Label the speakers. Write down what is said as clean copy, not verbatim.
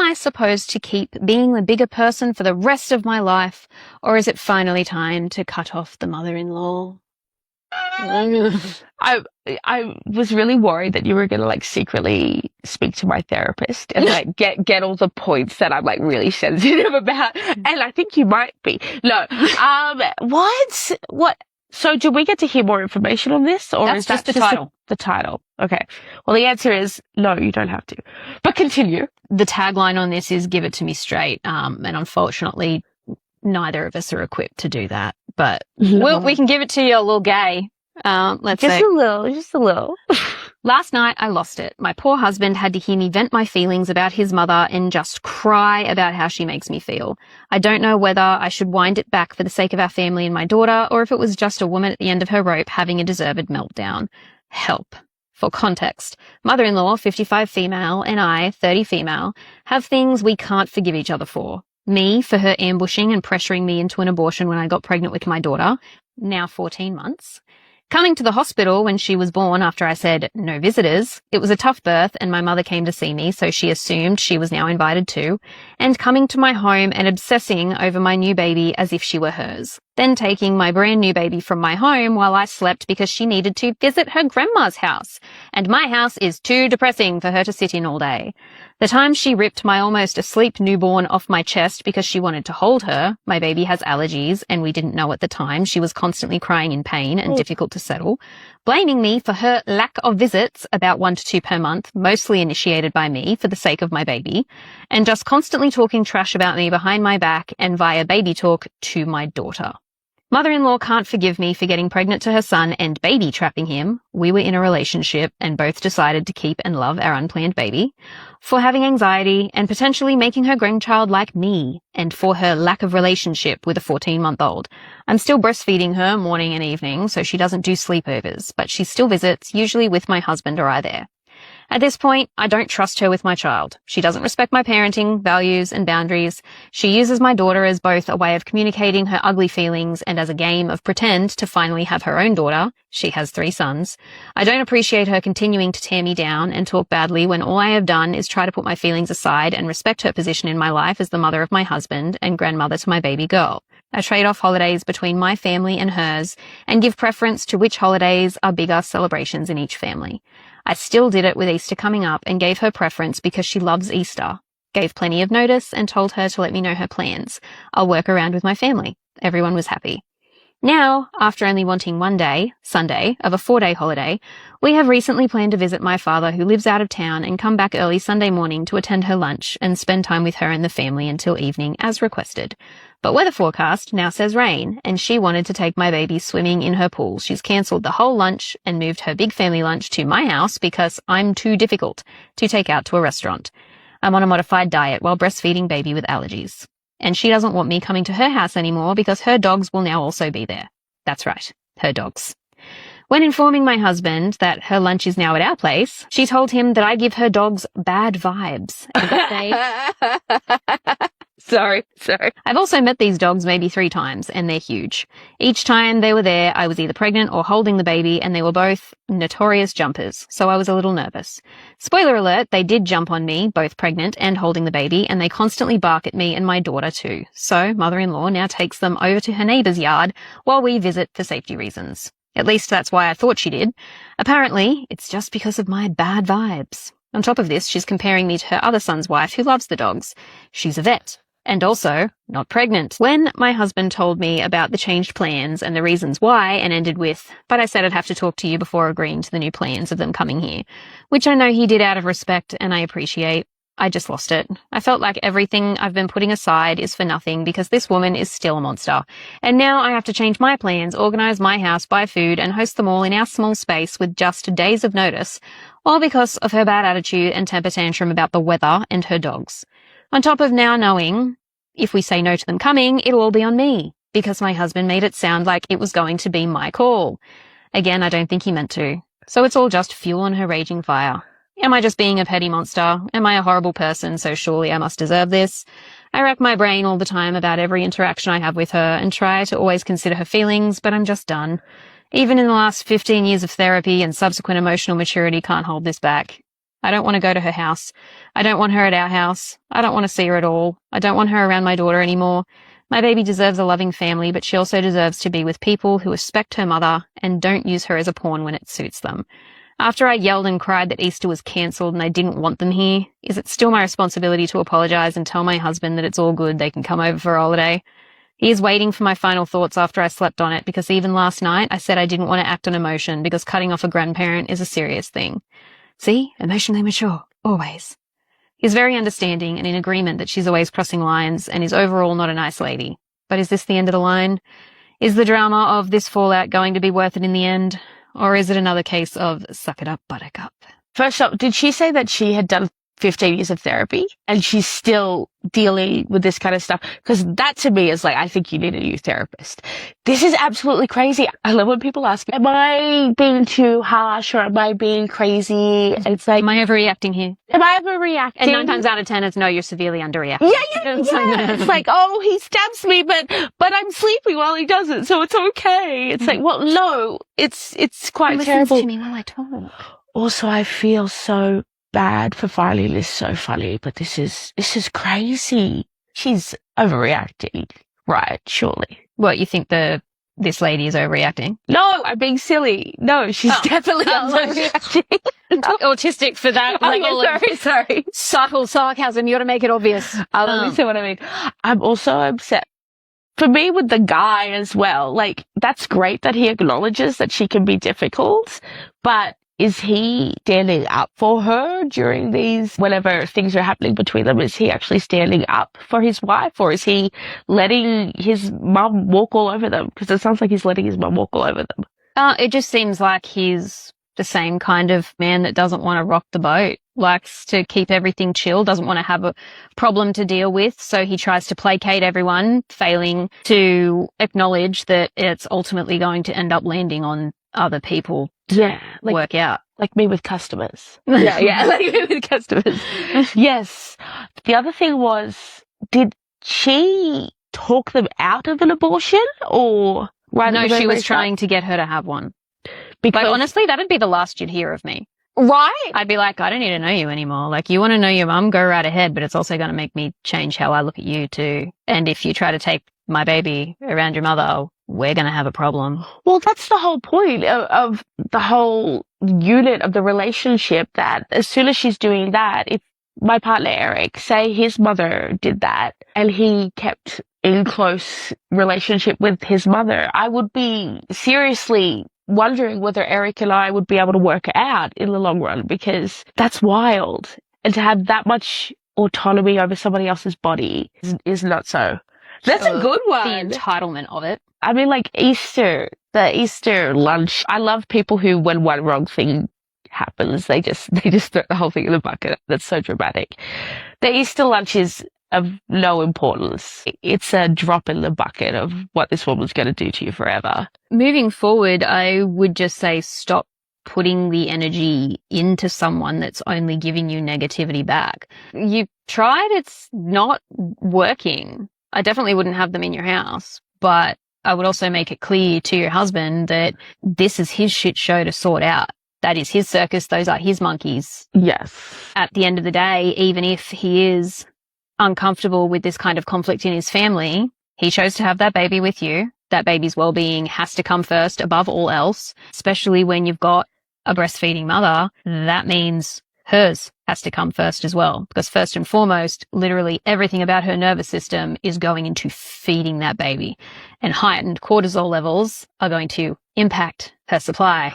Speaker 1: I supposed to keep being the bigger person for the rest of my life, or is it finally time to cut off the mother-in-law?
Speaker 2: I was really worried that you were gonna like secretly speak to my therapist and like get all the points that I'm like really sensitive about, and I think you might be. No, what? So, do we get to hear more information on this, or is that
Speaker 1: just the title?
Speaker 2: The title. Okay. Well, the answer is no. You don't have to. But continue.
Speaker 1: The tagline on this is "Give it to me straight," and unfortunately, neither of us are equipped to do that. But we can give it to you a little gay. Let's
Speaker 2: just
Speaker 1: say.
Speaker 2: Just a little.
Speaker 1: Last night, I lost it. My poor husband had to hear me vent my feelings about his mother and just cry about how she makes me feel. I don't know whether I should wind it back for the sake of our family and my daughter, or if it was just a woman at the end of her rope having a deserved meltdown. Help. For context, mother-in-law, 55 female, and I, 30 female, have things we can't forgive each other for. Me, for her ambushing and pressuring me into an abortion when I got pregnant with my daughter, now 14 months. Coming to the hospital when she was born after I said, no visitors. It was a tough birth and my mother came to see me, so she assumed she was now invited too. And coming to my home and obsessing over my new baby as if she were hers. Then taking my brand new baby from my home while I slept because she needed to visit her grandma's house. And my house is too depressing for her to sit in all day. The time she ripped my almost asleep newborn off my chest because she wanted to hold her, my baby has allergies and we didn't know at the time she was constantly crying in pain and difficult to settle, blaming me for her lack of visits, about 1 to 2 per month, mostly initiated by me for the sake of my baby, and just constantly talking trash about me behind my back and via baby talk to my daughter. Mother-in-law can't forgive me for getting pregnant to her son and baby trapping him. We were in a relationship and both decided to keep and love our unplanned baby. For having anxiety and potentially making her grandchild like me, and for her lack of relationship with a 14-month-old. I'm still breastfeeding her morning and evening, so she doesn't do sleepovers, but she still visits, usually with my husband or I there. At this point, I don't trust her with my child. She doesn't respect my parenting, values, and boundaries. She uses my daughter as both a way of communicating her ugly feelings and as a game of pretend to finally have her own daughter. She has 3 sons. I don't appreciate her continuing to tear me down and talk badly when all I have done is try to put my feelings aside and respect her position in my life as the mother of my husband and grandmother to my baby girl. I trade off holidays between my family and hers and give preference to which holidays are bigger celebrations in each family. I still did it with Easter coming up and gave her preference because she loves Easter. Gave plenty of notice and told her to let me know her plans. I'll work around with my family. Everyone was happy. Now, after only wanting one day, Sunday, of a 4-day holiday, we have recently planned to visit my father who lives out of town and come back early Sunday morning to attend her lunch and spend time with her and the family until evening as requested. But weather forecast now says rain, and she wanted to take my baby swimming in her pool. She's cancelled the whole lunch and moved her big family lunch to my house because I'm too difficult to take out to a restaurant. I'm on a modified diet while breastfeeding baby with allergies. And she doesn't want me coming to her house anymore because her dogs will now also be there. That's right, her dogs. When informing my husband that her lunch is now at our place, she told him that I give her dogs bad vibes. And that Sorry. I've also met these dogs maybe 3 times, and they're huge. Each time they were there, I was either pregnant or holding the baby, and they were both notorious jumpers, so I was a little nervous. Spoiler alert, they did jump on me, both pregnant and holding the baby, and they constantly bark at me and my daughter too. So mother-in-law now takes them over to her neighbour's yard while we visit for safety reasons. At least that's why I thought she did. Apparently, it's just because of my bad vibes. On top of this, she's comparing me to her other son's wife who loves the dogs. She's a vet. And also, not pregnant. When my husband told me about the changed plans and the reasons why, and ended with, but I said I'd have to talk to you before agreeing to the new plans of them coming here, which I know he did out of respect and I appreciate, I just lost it. I felt like everything I've been putting aside is for nothing because this woman is still a monster. And now I have to change my plans, organize my house, buy food, and host them all in our small space with just days of notice, all because of her bad attitude and temper tantrum about the weather and her dogs. On top of now knowing, if we say no to them coming, it'll all be on me, because my husband made it sound like it was going to be my call. Again, I don't think he meant to. So it's all just fuel on her raging fire. Am I just being a petty monster? Am I a horrible person, so surely I must deserve this? I rack my brain all the time about every interaction I have with her and try to always consider her feelings, but I'm just done. Even in the last 15 years of therapy and subsequent emotional maturity can't hold this back. I don't want to go to her house. I don't want her at our house. I don't want to see her at all. I don't want her around my daughter anymore. My baby deserves a loving family, but she also deserves to be with people who respect her mother and don't use her as a pawn when it suits them. After I yelled and cried that Easter was cancelled and I didn't want them here, is it still my responsibility to apologise and tell my husband that it's all good, they can come over for a holiday? He is waiting for my final thoughts after I slept on it, because even last night I said I didn't want to act on emotion because cutting off a grandparent is a serious thing. See? Emotionally mature. Always. He's very understanding and in agreement that she's always crossing lines and is overall not a nice lady. But is this the end of the line? Is the drama of this fallout going to be worth it in the end? Or is it another case of suck it up, buttercup?
Speaker 2: First up, did she say that she had done 15 years of therapy and she's still dealing with this kind of stuff? Because that to me is like, I think you need a new therapist. This is absolutely crazy. I love when people ask me, am I being too harsh or am I being crazy? And it's like,
Speaker 1: Am I overreacting here?
Speaker 2: am I overreacting?
Speaker 1: And 9 times out of 10, it's no, you're severely underreacting.
Speaker 2: Yeah. It's like, oh, he stabs me, but I'm sleeping while he does it, so it's okay. It's like, well, no, it's quite terrible.
Speaker 1: Listens to me while I talk.
Speaker 2: Also, I feel so bad for finding this so funny, but this is crazy. She's overreacting, right? Surely.
Speaker 1: What, you think this lady is overreacting?
Speaker 2: No, I'm being silly. No, she's definitely overreacting.
Speaker 1: Autistic for that.
Speaker 2: Sorry.
Speaker 1: Subtle sarcasm. You got to make it obvious.
Speaker 2: Let me see what I mean. I'm also upset. For me, with the guy as well, like, that's great that he acknowledges that she can be difficult, but is he standing up for her during these, whenever things are happening between them? Is he actually standing up for his wife, or is he letting his mum walk all over them? Because it sounds like he's letting his mum walk all over them.
Speaker 1: It just seems like he's the same kind of man that doesn't want to rock the boat, likes to keep everything chill, doesn't want to have a problem to deal with. So he tries to placate everyone, failing to acknowledge that it's ultimately going to end up landing on other people to work out.
Speaker 2: Like me with customers. Yeah, like me with customers. Yes. The other thing was, did she talk them out of an abortion, or...
Speaker 1: No, she was trying to get her to have one. But honestly, that'd be the last you'd hear of me.
Speaker 2: Right?
Speaker 1: I'd be like, I don't need to know you anymore. Like, you want to know your mum, go right ahead, but it's also going to make me change how I look at you too. And if you try to take my baby around your mother, we're going to have a problem.
Speaker 2: Well, that's the whole point of the whole unit of the relationship, that as soon as she's doing that, if my partner Eric, say his mother did that and he kept in close relationship with his mother, I would be seriously wondering whether Eric and I would be able to work it out in the long run, because that's wild. And to have that much autonomy over somebody else's body is not so. That's a good one.
Speaker 1: The entitlement of it.
Speaker 2: I mean, like Easter, the Easter lunch. I love people who, when one wrong thing happens, they just throw the whole thing in the bucket. That's so dramatic. The Easter lunch is of no importance. It's a drop in the bucket of what this woman's going to do to you forever.
Speaker 1: Moving forward, I would just say stop putting the energy into someone that's only giving you negativity back. You've tried, it's not working. I definitely wouldn't have them in your house, but I would also make it clear to your husband that this is his shit show to sort out. That is his circus. Those are his monkeys.
Speaker 2: Yes.
Speaker 1: At the end of the day, even if he is uncomfortable with this kind of conflict in his family, he chose to have that baby with you. That baby's well-being has to come first above all else, especially when you've got a breastfeeding mother. That means hers has to come first as well, because first and foremost, literally everything about her nervous system is going into feeding that baby, and heightened cortisol levels are going to impact her supply